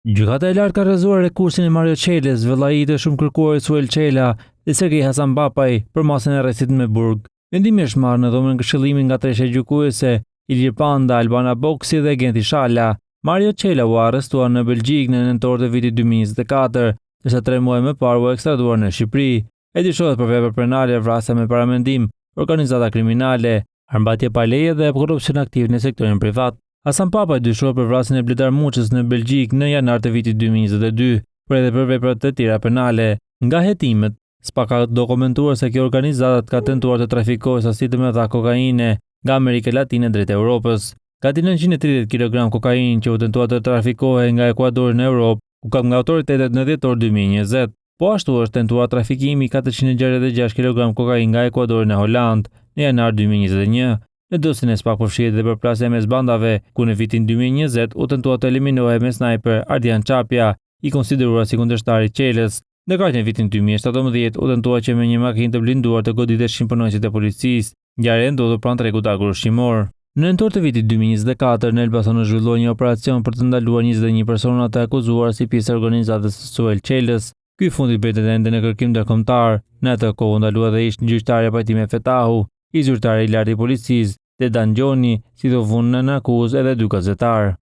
Gjykata e lartë ka rrëzuar rekursin e Mario Çelës, vëllait të shumë kërkuarit Suel Çela dhe Sergej Hasanbapaj për masën e arrestit me burg. Vendimi është marrë në dhomën këshillimit nga treshe gjykuese Ilir Panda, Albana Boksi dhe Genti Shala. Mario Çela u arrestuar në Belgjik në nëntor të vitit 2024, ndërsa 3 muaj më parë u ekstraduar në Shqipëri. Ai dyshohet për vepra penale, vrasje me paramendim, organizata kriminale, armbatje pa leje dhe korrupsion aktiv në sektorin privat. Hasanbapaj dyshohet për vrasjen e Bledar Muçës në Belgjik në janar të vitit 2022, por edhe për vepra të tjera penale. Nga hetimet, SPA ka dokumentuar se kjo organizatat ka tentuar të trafikojë sasi të mëdha kokaine nga Amerika Latine drejt Europës. Gati 930 kg kokainë që u tentua të trafikohej nga Ekuadori në Europë, u kap nga autoritetet në dhjetor 2020. Po ashtu është tentuar trafikimi 466 kg kokainë nga Ekuadori në Holand në janar 2021. Në dosjen e SPA përfshihet dhe përplasja mes bandave, ku në vitin 2020 u tentua të eliminohej me snajper Ardian Çapja, i konsideruar si kundërshtar i Çelës. Ndërkohë në vitin 2017 u tentua që me një makinë të blinduar të goditeshin punonjësit e policisë. Ngjarja ndodhur pranë tregut agroshqimor. Në nëntor të vitit 2024 në Elbasan u zhvilloi një operacion për të ndaluar 21 persona të akuzuar si pjesë e organizatës së Suel Çelës. Ky fundi pritet ende në kërkim ndërkombëtar. Në atë kohë u ndalua dhe ish gjyqtari Pajtime Fetahu, i zyrtari i lartë i policisë, Dedan Gjoni, si do vunë në akuzë edhe 2 gazetarë.